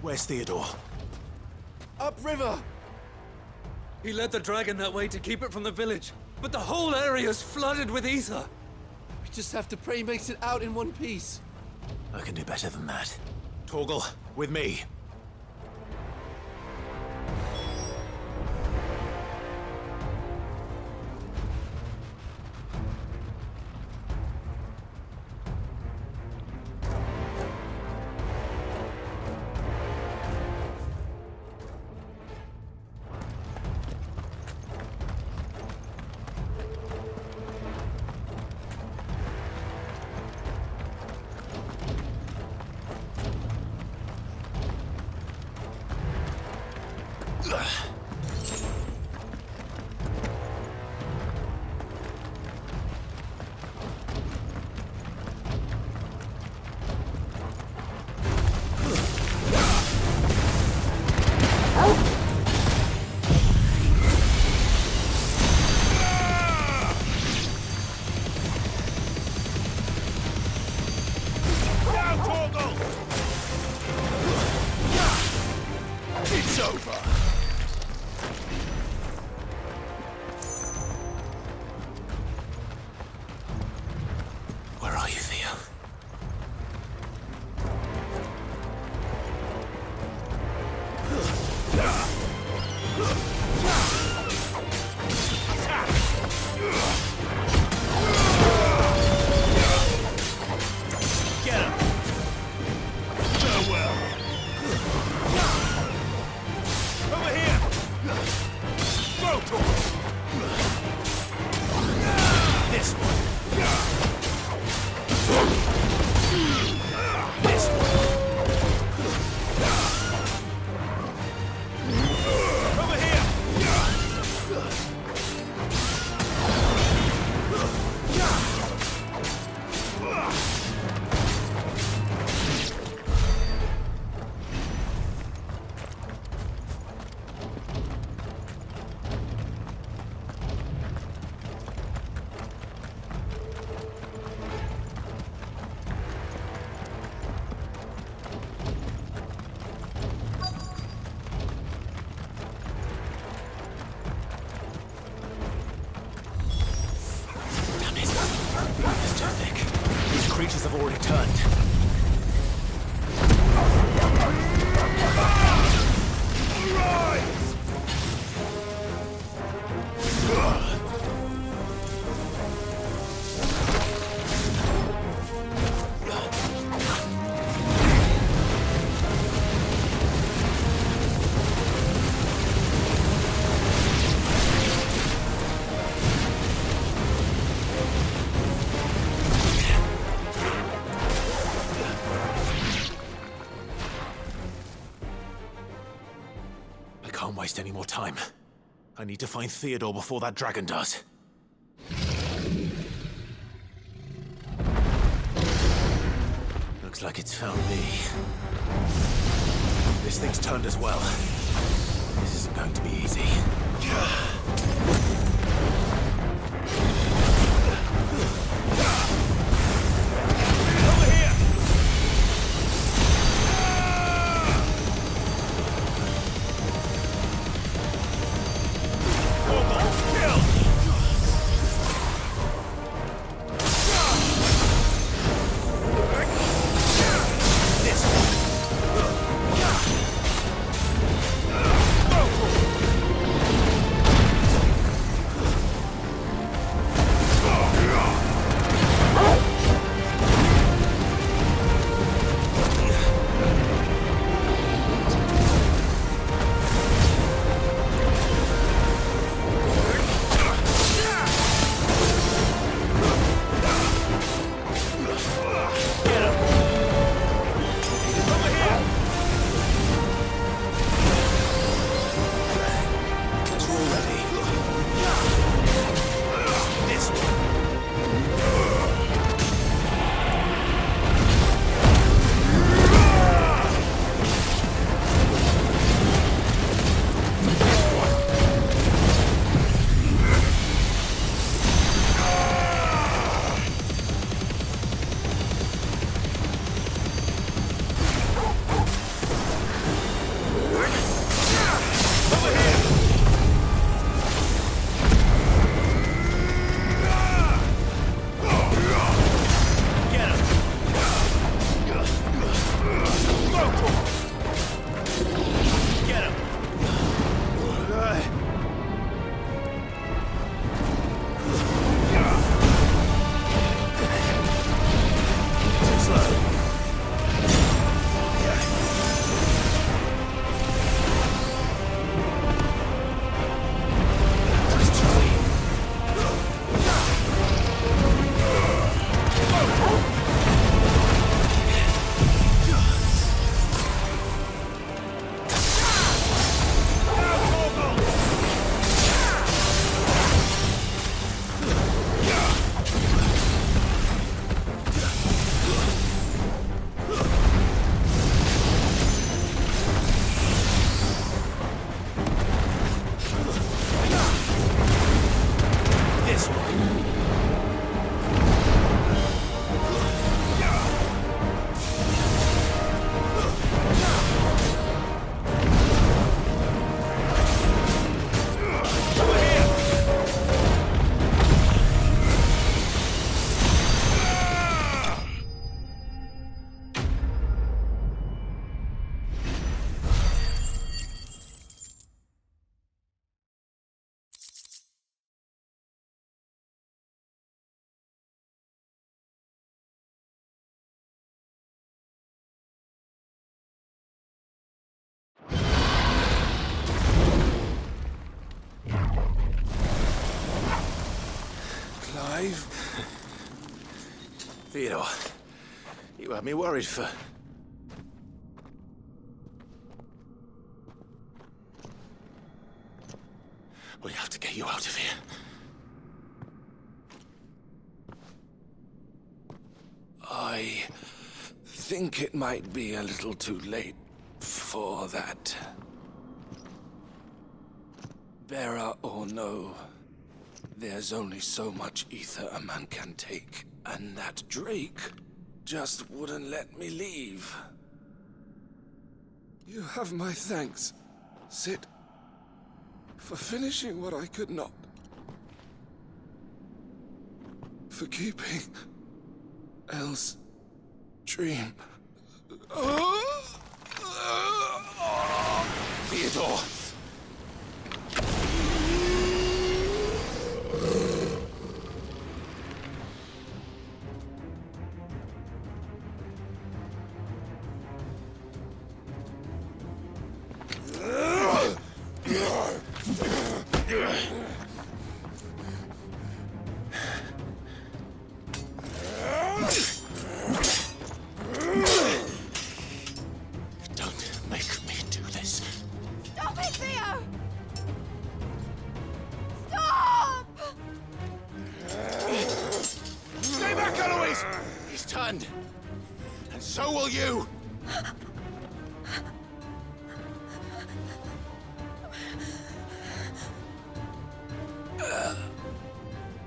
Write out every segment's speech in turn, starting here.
Where's Theodore? Upriver! He led the dragon that way to keep it from the village, but the whole area's flooded with ether. We just have to pray he makes it out in one piece. I can do better than that. Torgal, with me. It's over! Where are you, Theo? Get him! Farewell! Over here! Rotor! This one! This one! Over here! Damn it. It's too thick. These creatures have already turned. I can't waste any more time. I need to find Theodore before that dragon does. Looks like it's found me. This thing's turned as well. This isn't going to be easy. Over here! Kill! This one. Theodore, you had me worried for... We have to get you out of here. I think it might be a little too late for that. Bearer or no, there's only so much ether a man can take, and that Drake just wouldn't let me leave. You have my thanks, Sid, for finishing what I could not. For keeping Elle's dream. Theodore! Don't make me do this. Stop it, Theo! Stop! Stay back, Eloise! He's turned. And so will you!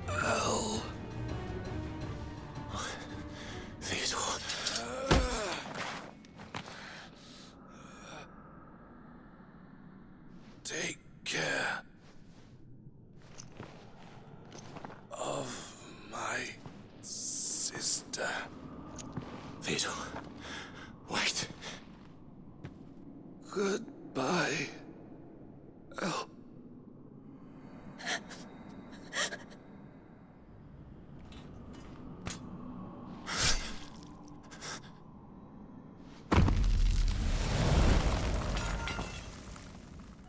Elle. Theodore. Take care of my sister. Theodore. Wait. Goodbye, Elle.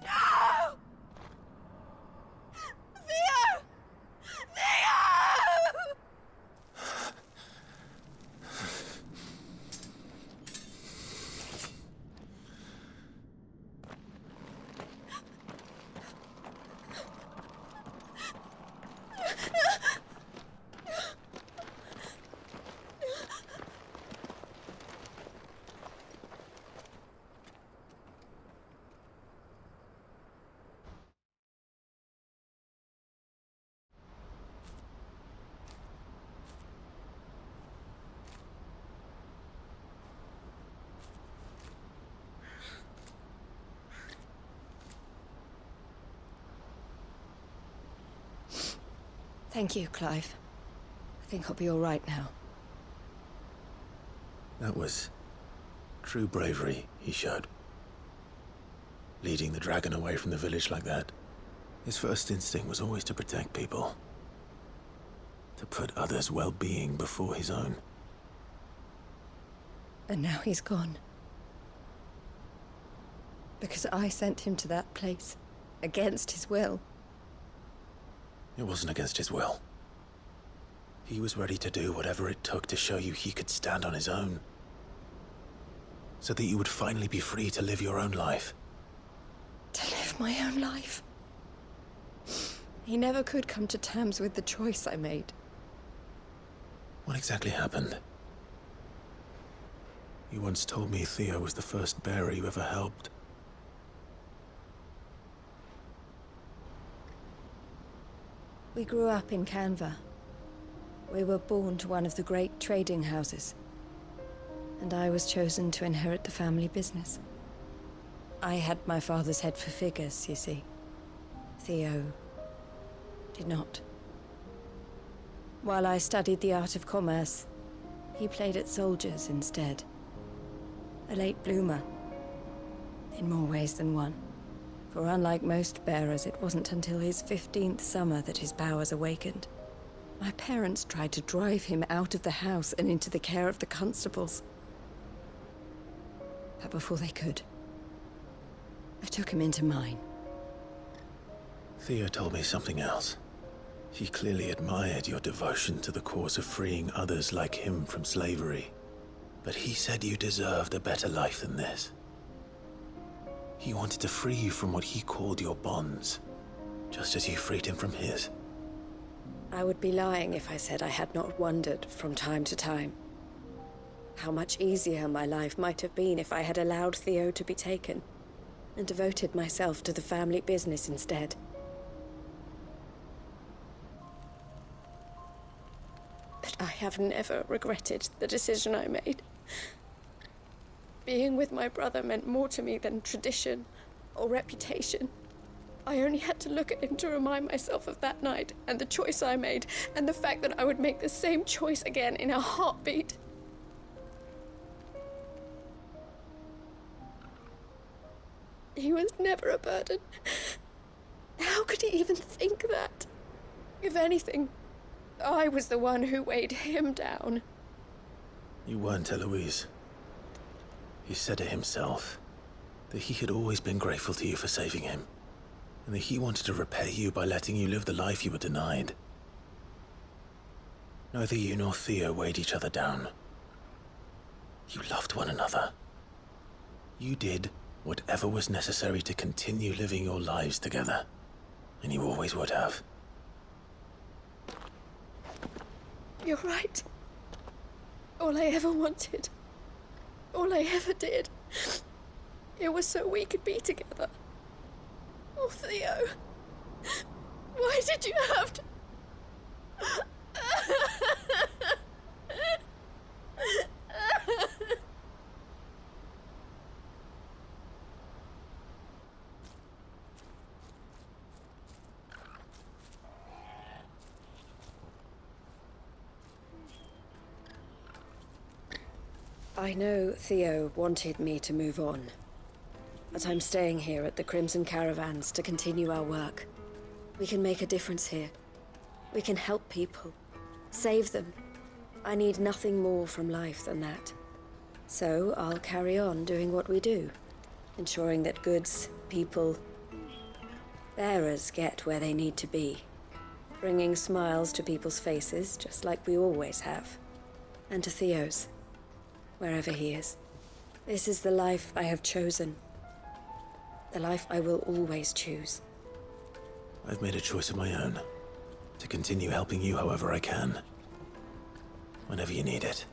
No! Theo! Theo! Thank you, Clive. I think I'll be all right now. That was true bravery he showed. Leading the dragon away from the village like that. His first instinct was always to protect people. To put others' well-being before his own. And now he's gone. Because I sent him to that place, against his will. It wasn't against his will. He was ready to do whatever it took to show you he could stand on his own. So that you would finally be free to live your own life. To live my own life. He never could come to terms with the choice I made. What exactly happened? You once told me Theo was the first bearer you ever helped. We grew up in Canva. We were born to one of the great trading houses. And I was chosen to inherit the family business. I had my father's head for figures, you see. Theo did not. While I studied the art of commerce, he played at soldiers instead. A late bloomer, in more ways than one. For unlike most bearers, it wasn't until his 15th summer that his powers awakened. My parents tried to drive him out of the house and into the care of the constables. But before they could, I took him into mine. Theo told me something else. He clearly admired your devotion to the cause of freeing others like him from slavery. But he said you deserved a better life than this. He wanted to free you from what he called your bonds, just as you freed him from his. I would be lying if I said I had not wondered from time to time how much easier my life might have been if I had allowed Theo to be taken and devoted myself to the family business instead. But I have never regretted the decision I made. Being with my brother meant more to me than tradition or reputation. I only had to look at him to remind myself of that night and the choice I made, and the fact that I would make the same choice again in a heartbeat. He was never a burden. How could he even think that? If anything, I was the one who weighed him down. You weren't, Eloise. He said it himself, that he had always been grateful to you for saving him, and that he wanted to repay you by letting you live the life you were denied. Neither you nor Theo weighed each other down. You loved one another. You did whatever was necessary to continue living your lives together, and you always would have. You're right. All I ever wanted, all I ever did, it was so we could be together. Oh, Theo, why did you have to... I know Theo wanted me to move on, but I'm staying here at the Crimson Caravans to continue our work. We can make a difference here. We can help people, save them. I need nothing more from life than that. So I'll carry on doing what we do, ensuring that goods, people, bearers get where they need to be, bringing smiles to people's faces just like we always have, and to Theo's, wherever he is. This is the life I have chosen. The life I will always choose. I've made a choice of my own, to continue helping you however I can, whenever you need it.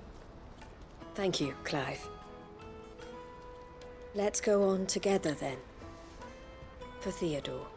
Thank you, Clive. Let's go on together then, for Theodore.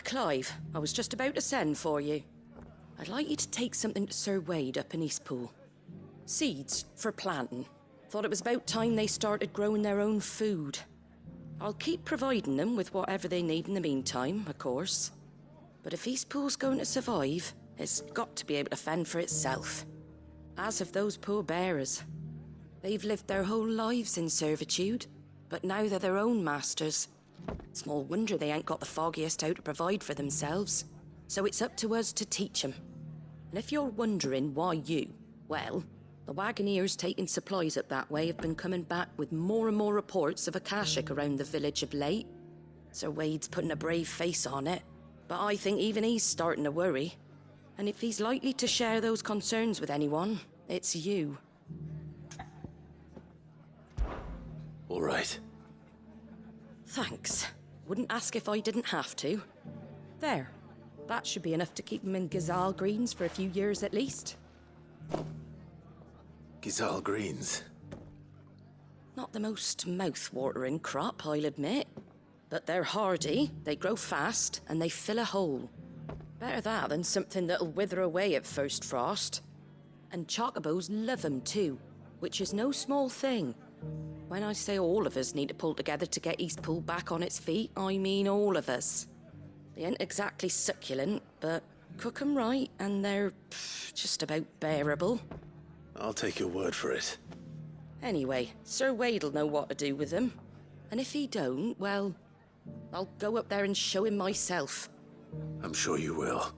Clive, I was just about to send for you. I'd like you to take something to Sir Wade up in Eastpool. Seeds for planting. Thought it was about time they started growing their own food. I'll keep providing them with whatever they need in the meantime, of course. But if Eastpool's going to survive, it's got to be able to fend for itself. As have those poor bearers. They've lived their whole lives in servitude, but now they're their own masters. Small wonder they ain't got the foggiest how to provide for themselves. So it's up to us to teach them. And if you're wondering why you, well, the wagoneers taking supplies up that way have been coming back with more and more reports of Akashic around the village of late. Sir Wade's putting a brave face on it, but I think even he's starting to worry. And if he's likely to share those concerns with anyone, it's you. All right. Thanks. Wouldn't ask if I didn't have to. There. That should be enough to keep him in Gazal Greens for a few years at least. Gazal Greens. Not the most mouth-watering crop, I'll admit. But they're hardy, they grow fast, and they fill a hole. Better that than something that'll wither away at first frost. And chocobos love 'em too, which is no small thing. When I say all of us need to pull together to get Eastpool back on its feet, I mean all of us. They ain't exactly succulent, but cook 'em right and they're just about bearable. I'll take your word for it. Anyway, Sir Wade'll know what to do with them. And if he don't, well, I'll go up there and show him myself. I'm sure you will.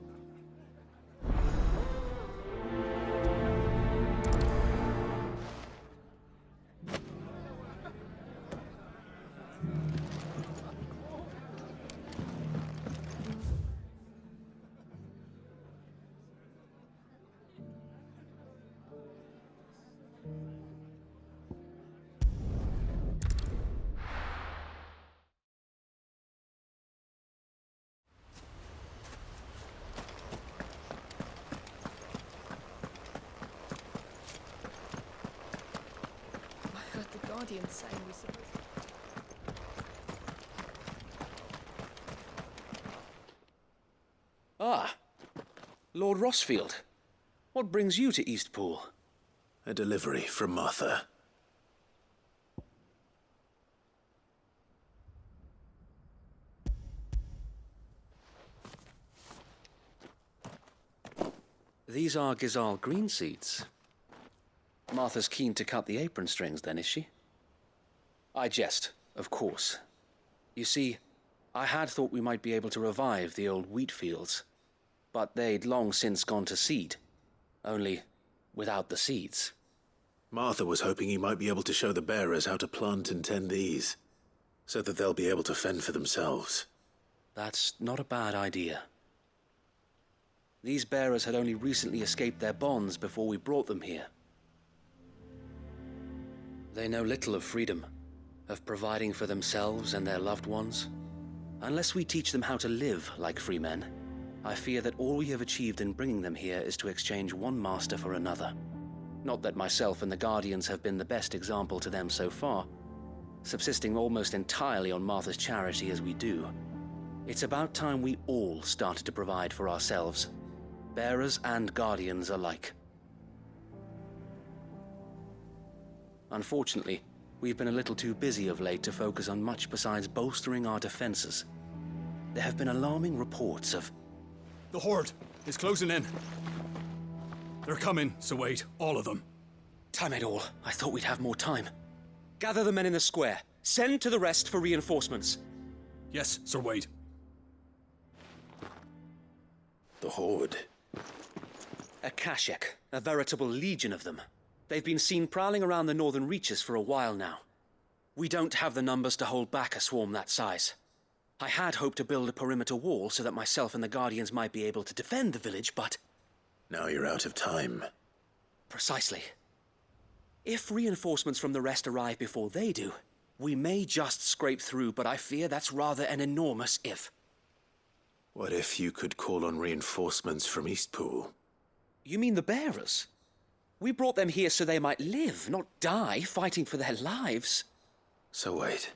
I heard the Guardian saying we supposed. Ah, Lord Rossfield. What brings you to Eastpool? A delivery from Martha. These are Gazal green seeds. Martha's keen to cut the apron strings, then, is she? I jest, of course. You see, I had thought we might be able to revive the old wheat fields, but they'd long since gone to seed, only without the seeds. Martha was hoping he might be able to show the bearers how to plant and tend these, so that they'll be able to fend for themselves. That's not a bad idea. These bearers had only recently escaped their bonds before we brought them here. They know little of freedom, of providing for themselves and their loved ones. Unless we teach them how to live like free men, I fear that all we have achieved in bringing them here is to exchange one master for another. Not that myself and the Guardians have been the best example to them so far, subsisting almost entirely on Martha's charity as we do. It's about time we all started to provide for ourselves, bearers and Guardians alike. Unfortunately, we've been a little too busy of late to focus on much besides bolstering our defenses. There have been alarming reports of... The Horde is closing in. They're coming, Sir Wade, all of them. Damn it all, I thought we'd have more time. Gather the men in the square. Send to the rest for reinforcements. Yes, Sir Wade. The Horde. A Kashek, a veritable legion of them. They've been seen prowling around the northern reaches for a while now. We don't have the numbers to hold back a swarm that size. I had hoped to build a perimeter wall so that myself and the Guardians might be able to defend the village, but... Now you're out of time. Precisely. If reinforcements from the rest arrive before they do, we may just scrape through, but I fear that's rather an enormous if. What if you could call on reinforcements from Eastpool? You mean the bearers? We brought them here so they might live, not die, fighting for their lives. So wait.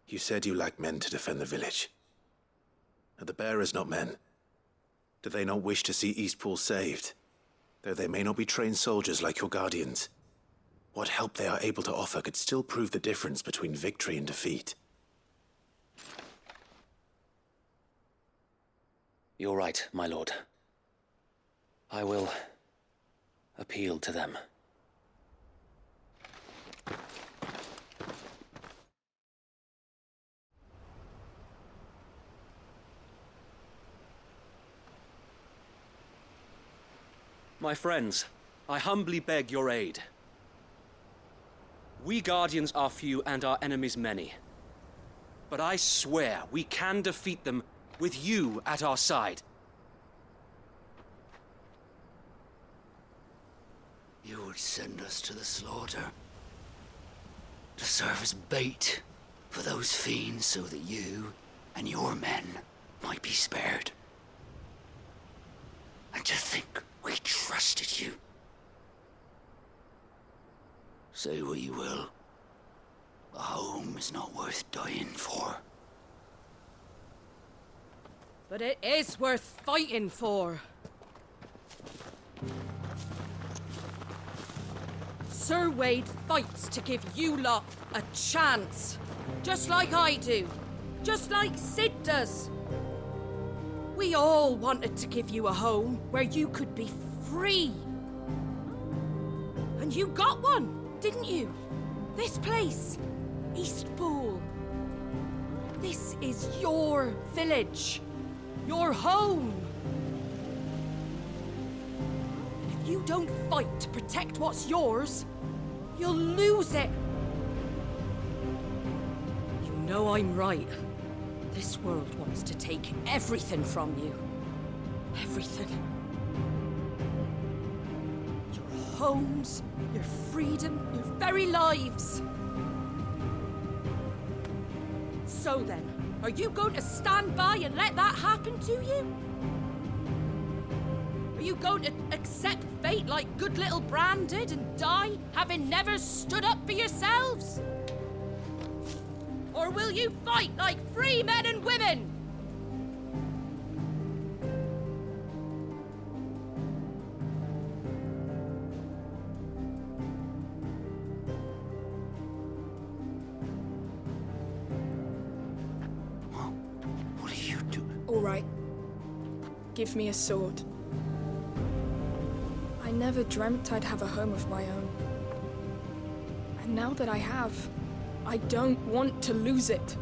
You said you lack men to defend the village. Are the bearers not men? Do they not wish to see Eastpool saved? Though they may not be trained soldiers like your Guardians, what help they are able to offer could still prove the difference between victory and defeat. You're right, my lord. I will appeal to them. My friends, I humbly beg your aid. We Guardians are few and our enemies many. But I swear we can defeat them with you at our side. You would send us to the slaughter. To serve as bait for those fiends so that you and your men might be spared. And to think we trusted you. Say what you will. A home is not worth dying for. But it is worth fighting for. Sir Wade fights to give you lot a chance. Just like I do. Just like Sid does. We all wanted to give you a home where you could be free. And you got one, didn't you? This place, Eastpool. This is your village. Your home. And if you don't fight to protect what's yours, you'll lose it. You know I'm right. This world wants to take everything from you. Everything. Your homes, your freedom, your very lives. So then, are you going to stand by and let that happen to you? Are you going to accept fate like good little Bran did and die, having never stood up for yourselves? Or will you fight like free men and women? What are you doing? All right. Give me a sword. I never dreamt I'd have a home of my own. And now that I have, I don't want to lose it.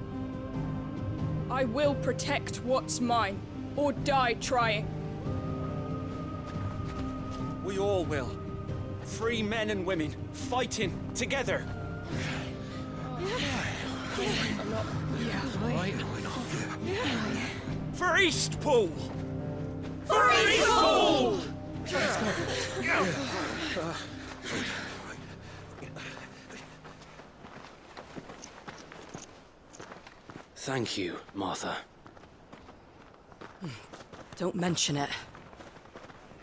I will protect what's mine, or die trying. We all will. Free men and women, fighting together. For Eastpool! For Eastpool! Thank you, Martha. Don't mention it.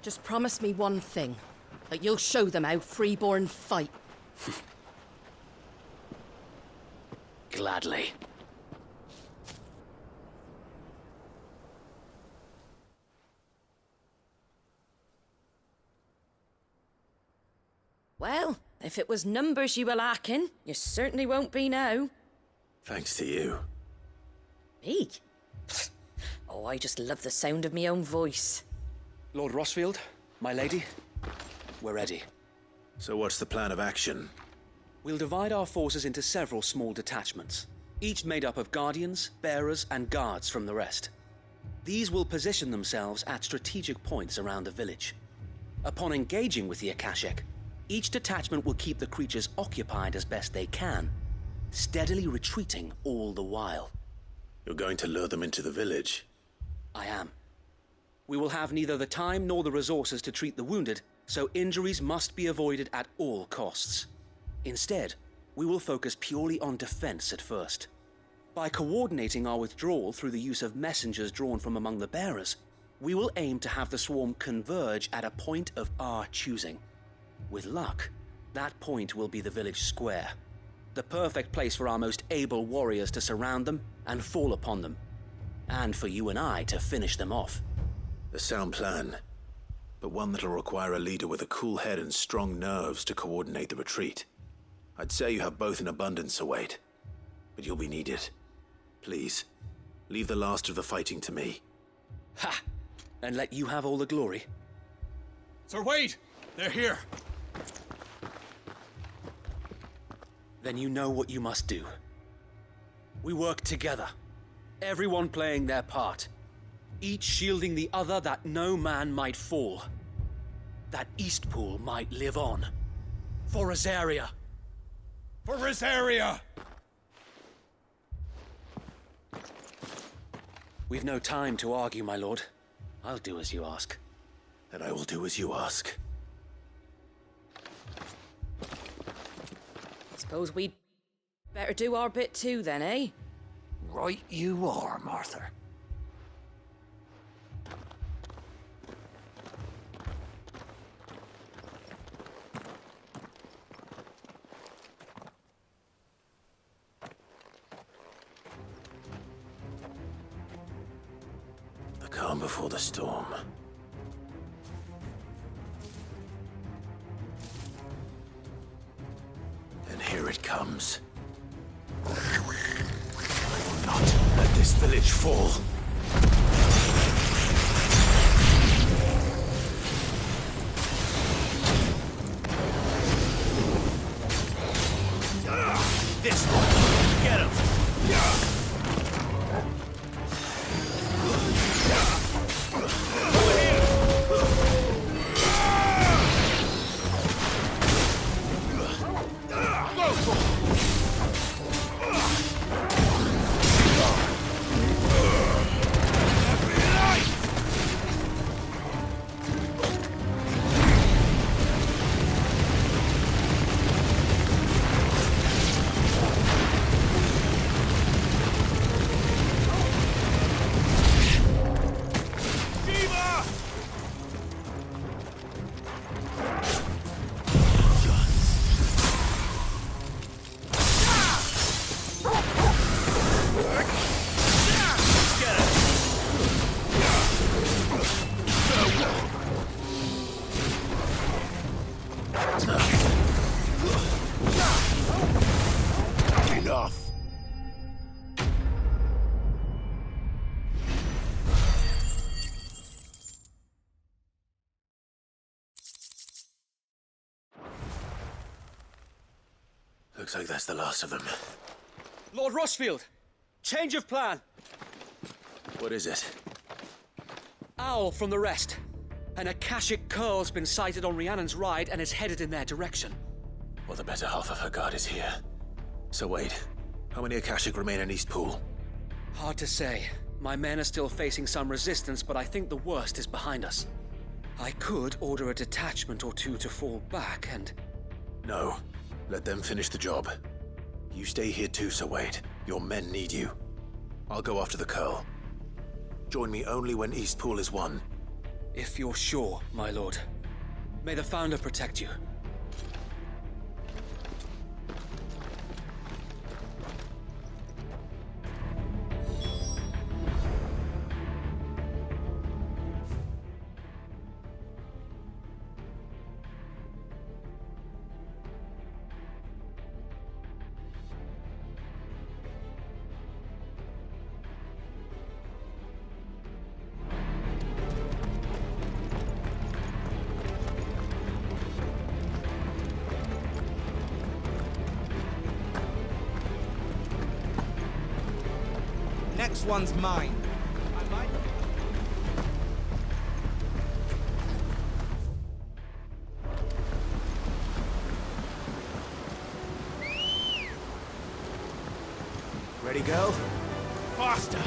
Just promise me one thing. That you'll show them how freeborn fight. Gladly. Well, if it was numbers you were lacking, you certainly won't be now. Thanks to you. Me? Oh, I just love the sound of my own voice. Lord Rossfield, my lady, we're ready. So what's the plan of action? We'll divide our forces into several small detachments, each made up of guardians, bearers, and guards from the rest. These will position themselves at strategic points around the village. Upon engaging with the Akashic, each detachment will keep the creatures occupied as best they can, steadily retreating all the while. You're going to lure them into the village? I am. We will have neither the time nor the resources to treat the wounded, so injuries must be avoided at all costs. Instead, we will focus purely on defense at first. By coordinating our withdrawal through the use of messengers drawn from among the bearers, we will aim to have the swarm converge at a point of our choosing. With luck, that point will be the village square, the perfect place for our most able warriors to surround them and fall upon them, and for you and I to finish them off. A sound plan, but one that'll require a leader with a cool head and strong nerves to coordinate the retreat. I'd say you have both in abundance, Sir Wade, but you'll be needed. Please, leave the last of the fighting to me. Ha! And let you have all the glory. Sir Wade! They're here! Then you know what you must do. We work together, everyone playing their part, each shielding the other that no man might fall, that Eastpool might live on. For Rosaria! For Rosaria! We've no time to argue, my lord. I'll do as you ask. Then I will do as you ask. Suppose we'd better do our bit too then, eh? Right you are, Martha. The calm before the storm. And here it comes. I will not let this village fall. This one! Get him! Enough! Looks like that's the last of them. Lord Rossfield! Change of plan! What is it? Owl from the rest. An Akashic curl's been sighted on Rhiannon's ride and is headed in their direction. Well, the better half of her guard is here. So wait, how many Akashic remain in East Pool? Hard to say. My men are still facing some resistance, but I think the worst is behind us. I could order a detachment or two to fall back and... No. Let them finish the job. You stay here too, Sir Wade. Your men need you. I'll go after the Curl. Join me only when East Pool is won. If you're sure, my lord. May the Founder protect you. Next one's mine. Ready, girl? Faster!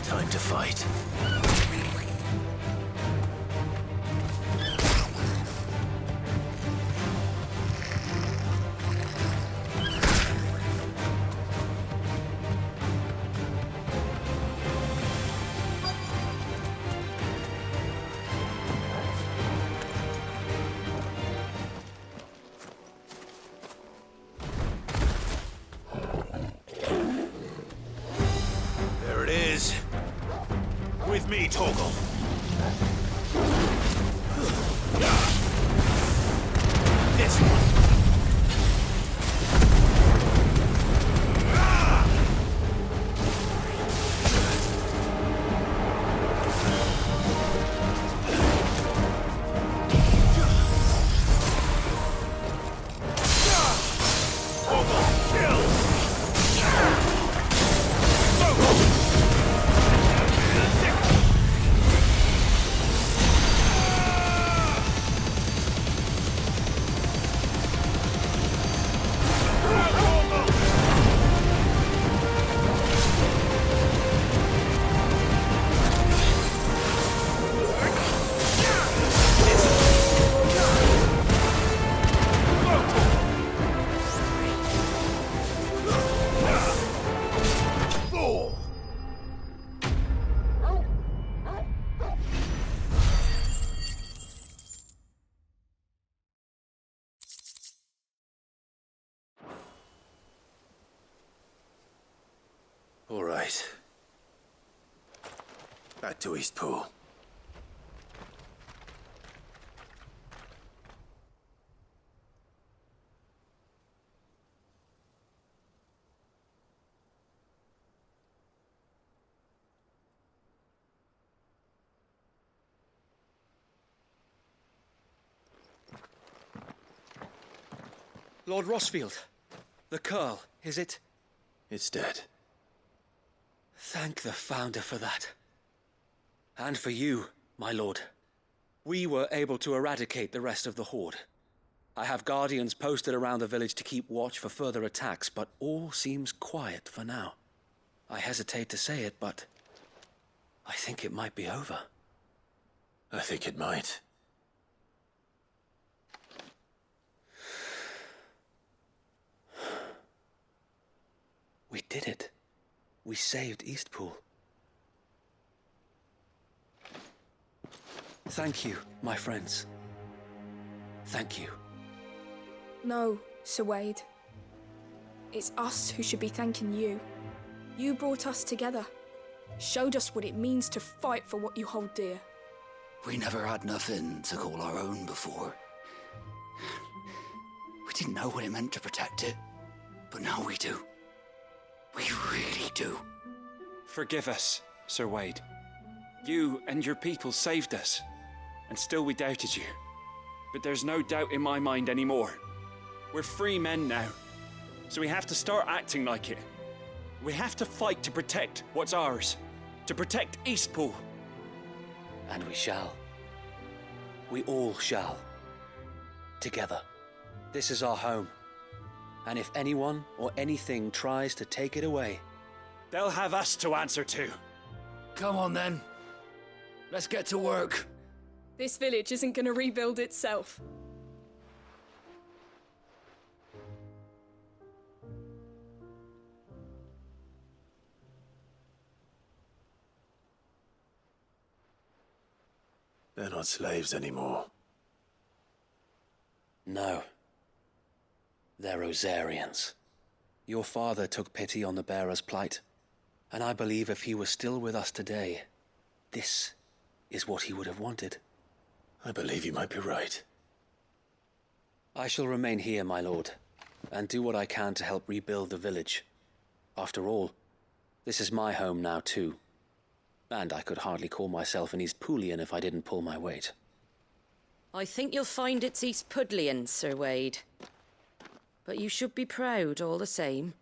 Time to fight. There it is. With me, Torgal. This one. Back to Eastpool. Lord Rossfield, the Curl, is it? It's dead. Thank the Founder for that. And for you, my lord. We were able to eradicate the rest of the Horde. I have guardians posted around the village to keep watch for further attacks, but all seems quiet for now. I hesitate to say it, but I think it might be over. I think it might. We did it. We saved Eastpool. Thank you, my friends. Thank you. No, Sir Wade. It's us who should be thanking you. You brought us together. Showed us what it means to fight for what you hold dear. We never had nothing to call our own before. We didn't know what it meant to protect it, but now we do. We really do. Forgive us, Sir Wade. You and your people saved us, and still we doubted you. But there's no doubt in my mind anymore. We're free men now, so we have to start acting like it. We have to fight to protect what's ours, to protect Eastpool. And we shall. We all shall. Together. This is our home. And if anyone or anything tries to take it away, they'll have us to answer to. Come on then. Let's get to work. This village isn't going to rebuild itself. They're not slaves anymore. no. They're Rosarians. Your father took pity on the bearer's plight, and I believe if he were still with us today, this is what he would have wanted. I believe you might be right. I shall remain here, my lord, and do what I can to help rebuild the village. After all, this is my home now too, and I could hardly call myself an Eastpoolian if I didn't pull my weight. I think you'll find it's Eastpudlian, Sir Wade. But you should be proud all the same.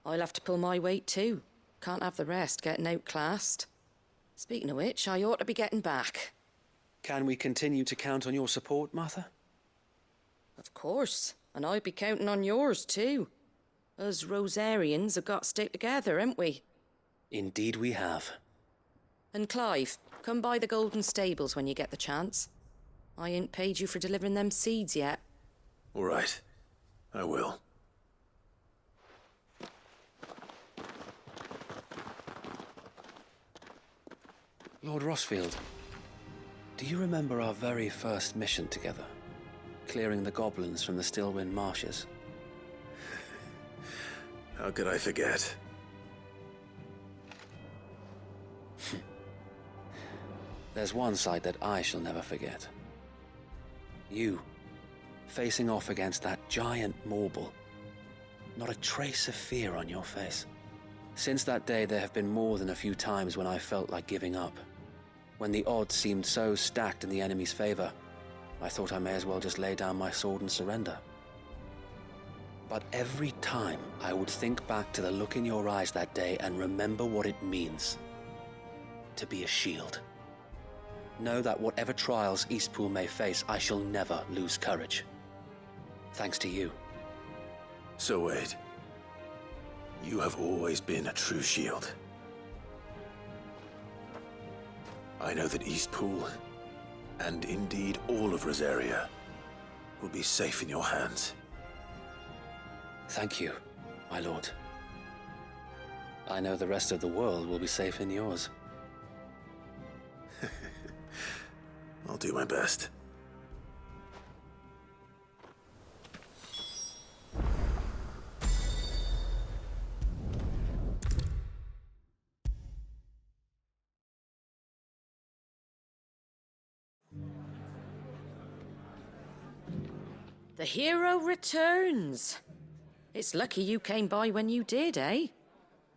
I'll have to pull my weight too. Can't have the rest getting outclassed. Speaking of which, I ought to be getting back. Can we continue to count on your support, Martha? Of course, and I'd be counting on yours too. Us Rosarians have got to stick together, haven't we? Indeed we have. And Clive, come by the Golden Stables when you get the chance. I ain't paid you for delivering them seeds yet. All right. I will. Lord Rossfield, do you remember our very first mission together? Clearing the goblins from the Stillwind Marshes? How could I forget? There's one sight that I shall never forget. You, facing off against that giant Morble. Not a trace of fear on your face. Since that day, there have been more than a few times when I felt like giving up. When the odds seemed so stacked in the enemy's favor, I thought I may as well just lay down my sword and surrender. But every time, I would think back to the look in your eyes that day and remember what it means to be a shield. Know that whatever trials Eastpool may face, I shall never lose courage. Thanks to you. So Wade, you have always been a true shield. I know that Eastpool, and indeed all of Rosaria, will be safe in your hands. Thank you, my lord. I know the rest of the world will be safe in yours. I'll do my best. The hero returns. It's lucky you came by when you did, eh?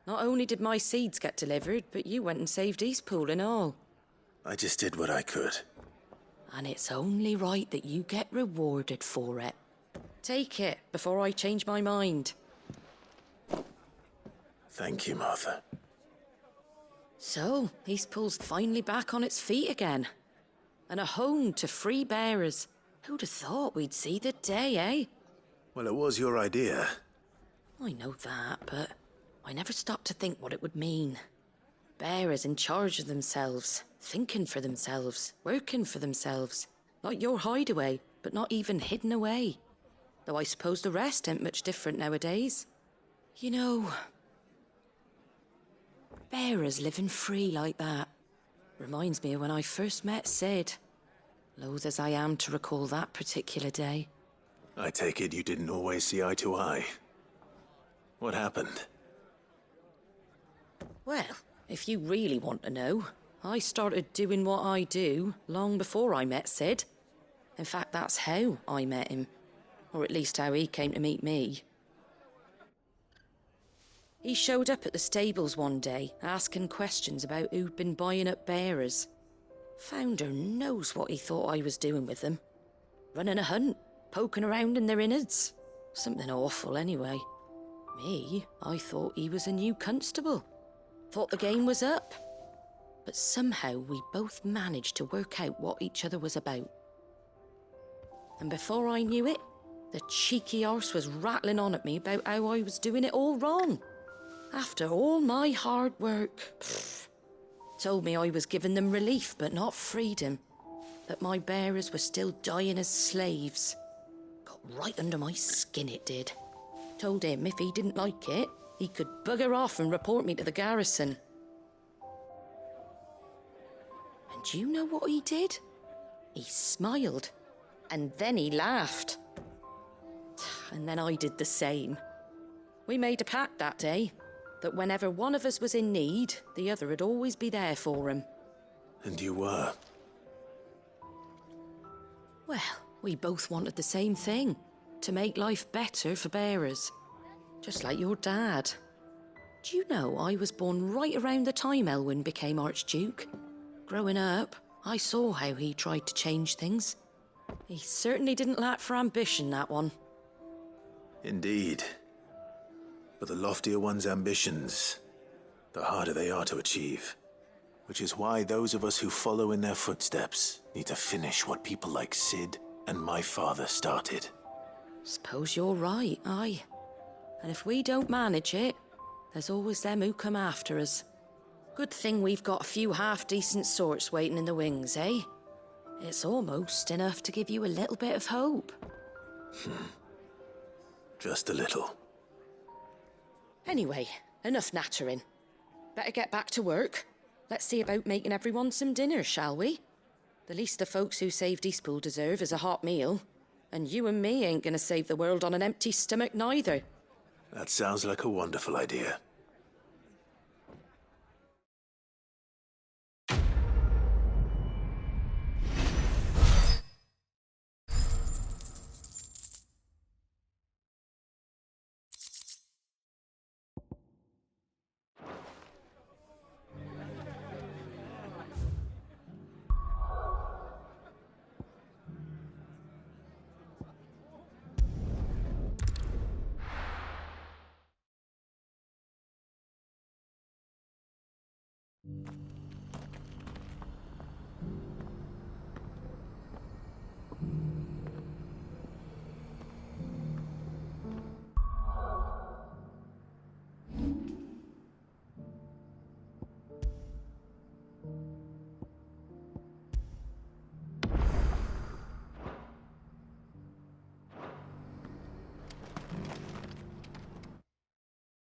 Not only did my seeds get delivered, but you went and saved Eastpool and all. I just did what I could. And it's only right that you get rewarded for it. Take it before I change my mind. Thank you, Martha. So, Eastpool's finally back on its feet again. And a home to free bearers. Who'd have thought we'd see the day, eh? Well, it was your idea. I know that, but I never stopped to think what it would mean. Bearers in charge of themselves, thinking for themselves, working for themselves. Like your hideaway, but not even hidden away. Though I suppose the rest ain't much different nowadays. You know, bearers living free like that reminds me of when I first met Sid. Loath as I am to recall that particular day. I take it you didn't always see eye to eye. What happened? Well, if you really want to know, I started doing what I do long before I met Sid. In fact, that's how I met him. Or at least how he came to meet me. He showed up at the stables one day, asking questions about who'd been buying up bearers. Founder knows what he thought I was doing with them. Running a hunt, poking around in their innards. Something awful anyway. Me, I thought he was a new constable. Thought the game was up. But somehow we both managed to work out what each other was about. And before I knew it, the cheeky arse was rattling on at me about how I was doing it all wrong. After all my hard work. Told me I was giving them relief, but not freedom. That my bearers were still dying as slaves. Got right under my skin, it did. Told him if he didn't like it, he could bugger off and report me to the garrison. And do you know what he did? He smiled. And then he laughed. And then I did the same. We made a pact that day, that whenever one of us was in need, the other would always be there for him. And you were? Well, we both wanted the same thing. To make life better for bearers. Just like your dad. Do you know I was born right around the time Elwyn became Archduke? Growing up, I saw how he tried to change things. He certainly didn't lack for ambition, that one. Indeed. But the loftier one's ambitions, the harder they are to achieve. Which is why those of us who follow in their footsteps need to finish what people like Sid and my father started. Suppose you're right, aye. And if we don't manage it, there's always them who come after us. Good thing we've got a few half-decent sorts waiting in the wings, eh? It's almost enough to give you a little bit of hope. Just a little. Anyway, enough nattering. Better get back to work. Let's see about making everyone some dinner, shall we? The least the folks who saved Eastpool deserve is a hot meal. And you and me ain't gonna save the world on an empty stomach neither. That sounds like a wonderful idea.